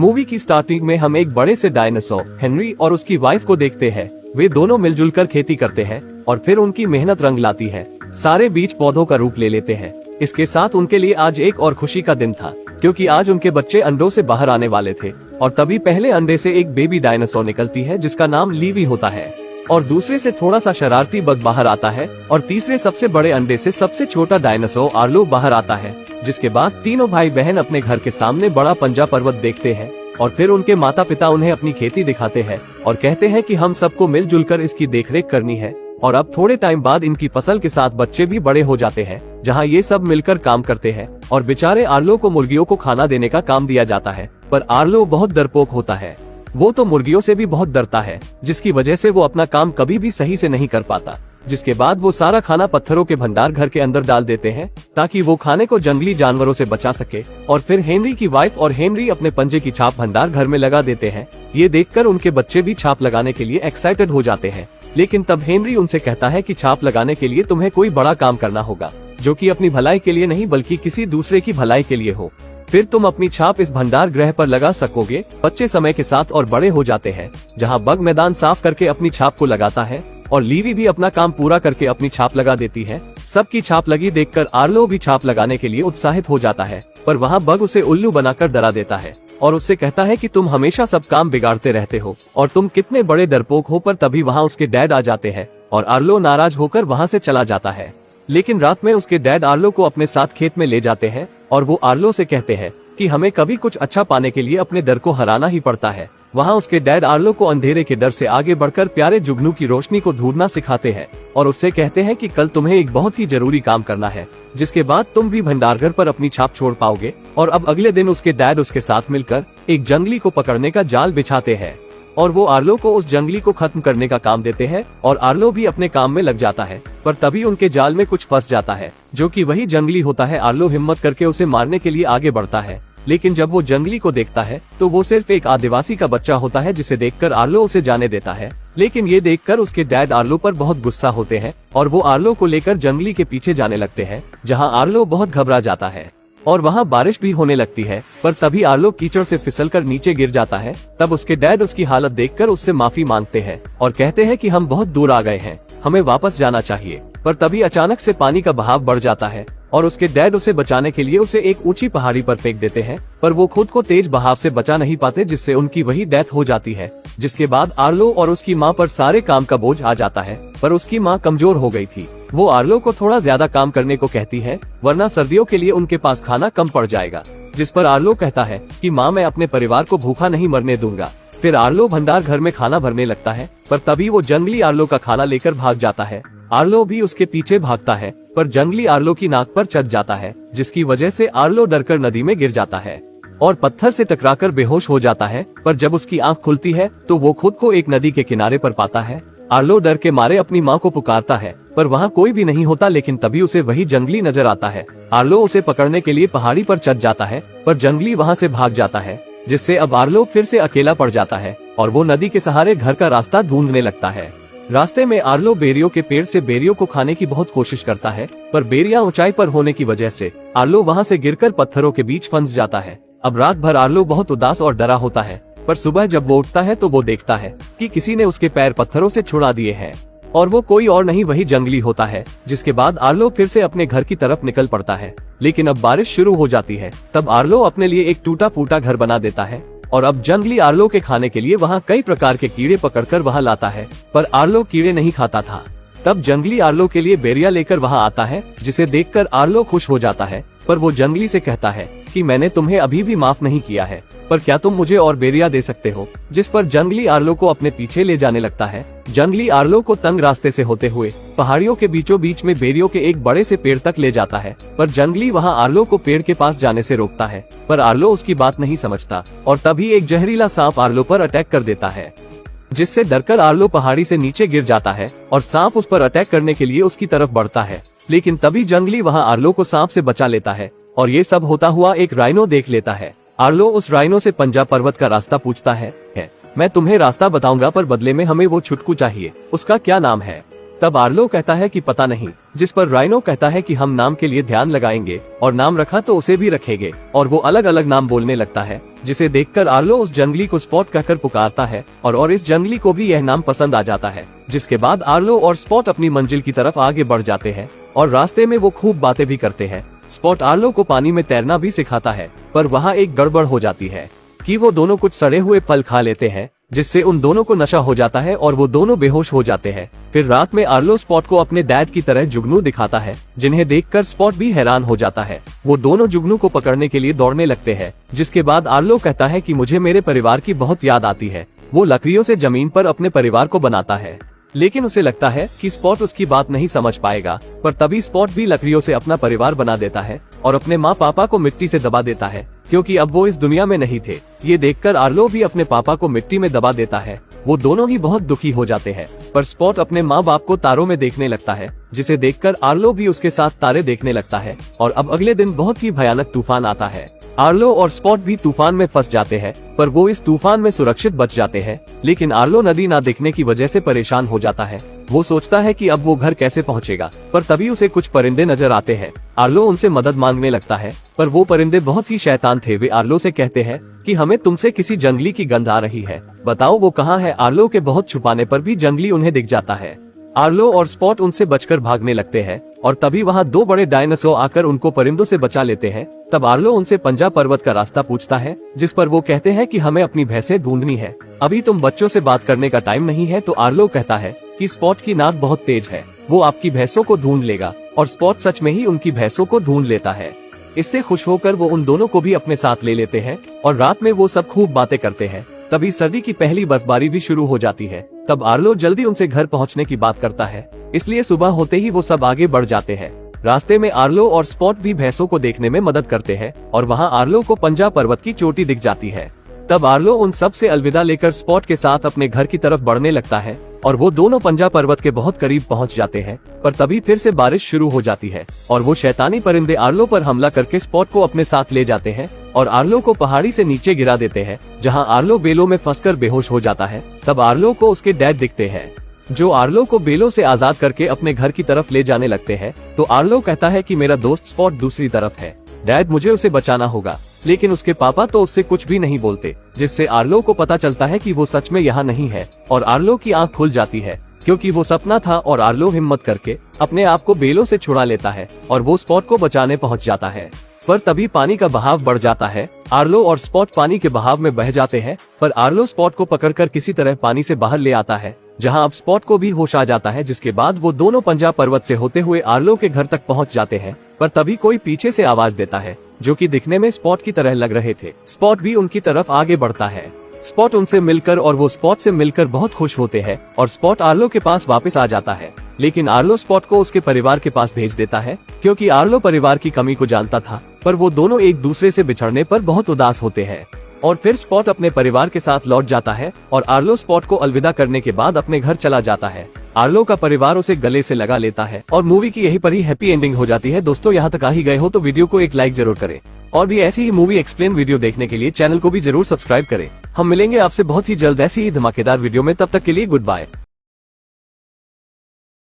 Movie की starting में हम एक बड़े से डायनासोर हेनरी और उसकी वाइफ को देखते हैं। वे दोनों मिलजुल कर खेती करते हैं और फिर उनकी मेहनत रंग लाती है। सारे बीज पौधों का रूप ले लेते हैं। इसके साथ उनके लिए आज एक और खुशी का दिन था, क्योंकि आज उनके बच्चे अंडों से बाहर आने वाले थे। और तभी पहले अंडे से एक बेबी डायनासोर निकलती है जिसका नाम लीवी होता है, और दूसरे से थोड़ा सा शरारती बग बाहर आता है, और तीसरे सबसे बड़े अंडे से सबसे छोटा डायनासोर आर्लो बाहर आता है। जिसके बाद तीनों भाई बहन अपने घर के सामने बड़ा पंजा पर्वत देखते हैं, और फिर उनके माता पिता उन्हें अपनी खेती दिखाते हैं और कहते हैं कि हम सबको मिलजुल कर इसकी देखरेख करनी है। और अब थोड़े टाइम बाद इनकी फसल के साथ बच्चे भी बड़े हो जाते हैं, जहां ये सब मिलकर काम करते हैं। और बेचारे आर्लो को मुर्गियों को खाना देने का काम दिया जाता है, पर आर्लो बहुत डरपोक होता है। वो तो मुर्गियों से भी बहुत डरता है, जिसकी वजह से वो अपना काम कभी भी सही से नहीं कर पाता। जिसके बाद वो सारा खाना पत्थरों के भंडार घर के अंदर डाल देते हैं, ताकि वो खाने को जंगली जानवरों से बचा सके। और फिर हेनरी की वाइफ और हेनरी अपने पंजे की छाप भंडार घर में लगा देते हैं। ये देखकर उनके बच्चे भी छाप लगाने के लिए एक्साइटेड हो जाते हैं। लेकिन तब हेनरी उनसे कहता है कि छाप लगाने के लिए तुम्हें कोई बड़ा काम करना होगा, जो कि अपनी भलाई के लिए नहीं बल्कि किसी दूसरे की भलाई के लिए हो। फिर तुम अपनी छाप इस भंडार गृह पर लगा सकोगे। बच्चे समय के साथ और बड़े हो जाते हैं, जहां बग मैदान साफ करके अपनी छाप को लगाता है, और लीवी भी अपना काम पूरा करके अपनी छाप लगा देती है। सबकी छाप लगी देखकर आर्लो भी छाप लगाने के लिए उत्साहित हो जाता है, पर वहाँ बग उसे उल्लू बनाकर डरा देता है और उससे कहता है कि तुम हमेशा सब काम बिगाड़ते रहते हो और तुम कितने बड़े डरपोक हो। पर तभी वहाँ उसके डैड आ जाते हैं और आर्लो नाराज होकर वहाँ से चला जाता है। लेकिन रात में उसके डैड आर्लो को अपने साथ खेत में ले जाते हैं और वो आर्लो से कहते हैं कि हमें कभी कुछ अच्छा पाने के लिए अपने डर को हराना ही पड़ता है। वहाँ उसके डैड आर्लो को अंधेरे के डर से आगे बढ़कर प्यारे जुगनू की रोशनी को ढूंढना सिखाते हैं और उससे कहते हैं कि कल तुम्हें एक बहुत ही जरूरी काम करना है, जिसके बाद तुम भी भंडारघर पर अपनी छाप छोड़ पाओगे। और अब अगले दिन उसके डैड उसके साथ मिलकर एक जंगली को पकड़ने का जाल बिछाते हैं और वो आर्लो को उस जंगली को खत्म करने का काम देते हैं और आर्लो भी अपने काम में लग जाता है। पर तभी उनके जाल में कुछ फंस जाता है, जो कि वही जंगली होता है। आर्लो हिम्मत करके उसे मारने के लिए आगे बढ़ता है, लेकिन जब वो जंगली को देखता है तो वो सिर्फ एक आदिवासी का बच्चा होता है, जिसे देखकर आर्लो उसे जाने देता है। लेकिन ये देखकर उसके डैड आर्लो पर बहुत गुस्सा होते हैं और वो आर्लो को लेकर जंगली के पीछे जाने लगते हैं, जहां आर्लो बहुत घबरा जाता है और वहाँ बारिश भी होने लगती है। पर तभी आर्लो कीचड़ से फिसलकर नीचे गिर जाता है। तब उसके डैड उसकी हालत देखकर उससे माफी मांगते हैं और कहते हैं कि हम बहुत दूर आ गए हैं, हमें वापस जाना चाहिए। पर तभी अचानक से पानी का बहाव बढ़ जाता है और उसके डैड उसे बचाने के लिए उसे एक ऊंची पहाड़ी पर फेंक देते हैं, पर वो खुद को तेज बहाव से बचा नहीं पाते, जिससे उनकी वही डेथ हो जाती है। जिसके बाद आर्लो और उसकी माँ पर सारे काम का बोझ आ जाता है, पर उसकी माँ कमजोर हो गई थी। वो आर्लो को थोड़ा ज्यादा काम करने को कहती है, वरना सर्दियों के लिए उनके पास खाना कम पड़ जाएगा। जिस पर आर्लो कहता है कि माँ, मैं अपने परिवार को भूखा नहीं मरने दूंगा। फिर आर्लो भंडार घर में खाना भरने लगता है, पर तभी वो जंगली आर्लो का खाना लेकर भाग जाता है। आर्लो भी उसके पीछे भागता है, पर जंगली आर्लो की नाक पर चढ़ जाता है, जिसकी वजह से आर्लो डरकर नदी में गिर जाता है और पत्थर से टकराकर बेहोश हो जाता है। पर जब उसकी आंख खुलती है तो वो खुद को एक नदी के किनारे पर पाता है। आर्लो डर के मारे अपनी माँ को पुकारता है, पर वहाँ कोई भी नहीं होता। लेकिन तभी उसे वही जंगली नजर आता है। आर्लो उसे पकड़ने के लिए पहाड़ी पर चढ़ जाता है, पर जंगली वहाँ से भाग जाता है, जिससे अब आर्लो फिर से अकेला पड़ जाता है और वो नदी के सहारे घर का रास्ता ढूंढने लगता है। रास्ते में आर्लो बेरियों के पेड़ से बेरियों को खाने की बहुत कोशिश करता है, पर बेरियां ऊंचाई पर होने की वजह से आर्लो वहां से गिरकर पत्थरों के बीच फंस जाता है। अब रात भर आर्लो बहुत उदास और डरा होता है, पर सुबह जब वो उठता है तो वो देखता है कि किसी ने उसके पैर पत्थरों से छुड़ा दिए हैं और वो कोई और नहीं वही जंगली होता है। जिसके बाद आर्लो फिर से अपने घर की तरफ निकल पड़ता है, लेकिन अब बारिश शुरू हो जाती है। तब आर्लो अपने लिए एक टूटा फूटा घर बना देता है और अब जंगली आर्लो के खाने के लिए वहाँ कई प्रकार के कीड़े पकड़कर वहाँ लाता है, पर आर्लो कीड़े नहीं खाता था। तब जंगली आर्लो के लिए बेरिया लेकर वहाँ आता है, जिसे देखकर आर्लो खुश हो जाता है। पर वो जंगली से कहता है कि मैंने तुम्हें अभी भी माफ नहीं किया है, पर क्या तुम मुझे और बेरिया दे सकते हो। जिस पर जंगली आर्लो को अपने पीछे ले जाने लगता है। जंगली आर्लो को तंग रास्ते से होते हुए पहाड़ियों के बीचों बीच में बेरियों के एक बड़े से पेड़ तक ले जाता है, पर जंगली वहाँ आर्लो को पेड़ के पास जाने से रोकता है, पर आर्लो उसकी बात नहीं समझता और तभी एक जहरीला सांप आर्लो पर अटैक कर देता है, जिससे डरकर आर्लो पहाड़ी से नीचे गिर जाता है और सांप उस पर अटैक करने के लिए उसकी तरफ बढ़ता है। लेकिन तभी जंगली वहाँ आर्लो को सांप से बचा लेता है और ये सब होता हुआ एक राइनो देख लेता है। आर्लो उस राइनो से पंजा पर्वत का रास्ता पूछता है, मैं तुम्हें रास्ता बताऊंगा, पर बदले में हमें वो छुटकू चाहिए, उसका क्या नाम है। तब आर्लो कहता है कि पता नहीं, जिस पर राइनो कहता है कि हम नाम के लिए ध्यान लगाएंगे और नाम रखा तो उसे भी रखेंगे, और वो अलग अलग नाम बोलने लगता है, जिसे देखकर आर्लो उस जंगली को स्पॉट कहकर पुकारता है और इस जंगली को भी यह नाम पसंद आ जाता है। जिसके बाद आर्लो और स्पॉट अपनी मंजिल की तरफ आगे बढ़ जाते हैं और रास्ते में वो खूब बातें भी करते हैं। स्पॉट आर्लो को पानी में तैरना भी सिखाता है, पर वहाँ एक गड़बड़ हो जाती है कि वो दोनों कुछ सड़े हुए फल खा लेते हैं, जिससे उन दोनों को नशा हो जाता है और वो दोनों बेहोश हो जाते हैं। फिर रात में आर्लो स्पॉट को अपने डैड की तरह जुगनू दिखाता है, जिन्हें देखकर स्पॉट भी हैरान हो जाता है। वो दोनों जुगनू को पकड़ने के लिए दौड़ने लगते हैं, जिसके बाद आर्लो कहता है कि मुझे मेरे परिवार की बहुत याद आती है। वो लकड़ियों से जमीन पर अपने परिवार को बनाता है, लेकिन उसे लगता है कि स्पॉट उसकी बात नहीं समझ पाएगा, पर तभी स्पॉट भी लकड़ियों से अपना परिवार बना देता है और अपने माँ पापा को मिट्टी से दबा देता है, क्योंकि अब वो इस दुनिया में नहीं थे। ये देखकर आर्लो भी अपने पापा को मिट्टी में दबा देता है। वो दोनों ही बहुत दुखी हो जाते हैं, पर स्पॉट अपने माँ बाप को तारों में देखने लगता है, जिसे देखकर आर्लो भी उसके साथ तारे देखने लगता है। और अब अगले दिन बहुत ही भयानक तूफान आता है। आर्लो और स्पॉट भी तूफान में फंस जाते हैं, पर वो इस तूफान में सुरक्षित बच जाते हैं। लेकिन आर्लो नदी ना दिखने की वजह से परेशान हो जाता है। वो सोचता है कि अब वो घर कैसे पहुंचेगा, पर तभी उसे कुछ परिंदे नजर आते हैं। आर्लो उनसे मदद मांगने लगता है, पर वो परिंदे बहुत ही शैतान थे। वे आर्लो से कहते हैं कि हमें तुमसे किसी जंगली की गंध आ रही है, बताओ वो कहाँ है। आर्लो के बहुत छुपाने पर भी जंगली उन्हें दिख जाता है। आर्लो और स्पॉट उनसे बचकर भागने लगते हैं और तभी वहाँ दो बड़े डायनासोर आकर उनको परिंदों से बचा लेते हैं। तब आर्लो उनसे पंजा पर्वत का रास्ता पूछता है, जिस पर वो कहते हैं कि हमें अपनी भैंसें ढूंढनी है, अभी तुम बच्चों से बात करने का टाइम नहीं है। तो आर्लो कहता है कि स्पॉट की नाक बहुत तेज है, वो आपकी भैंसों को ढूंढ लेगा, और स्पॉट सच में ही उनकी भैंसों को ढूंढ लेता है। इससे खुश होकर वो उन दोनों को भी अपने साथ ले लेते हैं और रात में वो सब खूब बातें करते हैं। तभी सर्दी की पहली बर्फबारी भी शुरू हो जाती है। तब आर्लो जल्दी उनसे घर पहुंचने की बात करता है, इसलिए सुबह होते ही वो सब आगे बढ़ जाते हैं। रास्ते में आर्लो और स्पॉट भी भैंसों को देखने में मदद करते हैं और वहाँ आर्लो को पंजा पर्वत की चोटी दिख जाती है। तब आर्लो उन सब से अलविदा लेकर स्पॉट के साथ अपने घर की तरफ बढ़ने लगता है और वो दोनों पंजा पर्वत के बहुत करीब पहुंच जाते हैं। पर तभी फिर से बारिश शुरू हो जाती है और वो शैतानी परिंदे आर्लो पर हमला करके स्पॉट को अपने साथ ले जाते हैं और आर्लो को पहाड़ी से नीचे गिरा देते हैं, जहां आर्लो बेलों में फंसकर बेहोश हो जाता है। तब आर्लो को उसके डैड दिखते हैं, जो आर्लो को बेलों से आजाद करके अपने घर की तरफ ले जाने लगते हैं। तो आर्लो कहता है कि मेरा दोस्त स्पॉट दूसरी तरफ है, डैड मुझे उसे बचाना होगा। लेकिन उसके पापा तो उससे कुछ भी नहीं बोलते, जिससे आर्लो को पता चलता है कि वो सच में यहाँ नहीं है और आर्लो की आंख खुल जाती है, क्योंकि वो सपना था। और आर्लो हिम्मत करके अपने आप को बेलों से छुड़ा लेता है और वो स्पॉट को बचाने पहुँच जाता है। पर तभी पानी का बहाव बढ़ जाता है। आर्लो और स्पॉट पानी के बहाव में बह जाते हैं, पर आर्लो स्पॉट को पकड़कर किसी तरह पानी से बाहर ले आता है, जहां अब स्पॉट को भी होश आ जाता है। जिसके बाद वो दोनों पंजा पर्वत से होते हुए आर्लो के घर तक पहुंच जाते हैं। पर तभी कोई पीछे से आवाज देता है, जो कि दिखने में स्पॉट की तरह लग रहे थे। स्पॉट भी उनकी तरफ आगे बढ़ता है। स्पॉट उनसे मिलकर और वो स्पॉट से मिलकर बहुत खुश होते हैं और स्पॉट आर्लो के पास वापस आ जाता है। लेकिन आर्लो स्पॉट को उसके परिवार के पास भेज देता है, क्योंकि आर्लो परिवार की कमी को जानता था। पर वो दोनों एक दूसरे से बिछड़ने पर बहुत उदास होते हैं और फिर स्पॉट अपने परिवार के साथ लौट जाता है और आर्लो स्पॉट को अलविदा करने के बाद अपने घर चला जाता है। आर्लो का परिवार उसे गले से लगा लेता है और मूवी की यही पर ही हैप्पी एंडिंग हो जाती है। दोस्तों यहाँ तक आ ही गए हो तो वीडियो को एक लाइक जरूर करें और भी ऐसी ही मूवी एक्सप्लेन वीडियो देखने के लिए चैनल को भी जरूर सब्सक्राइब करें। हम मिलेंगे आपसे बहुत ही जल्द ऐसी ही धमाकेदार वीडियो में, तब तक के लिए गुड बाय।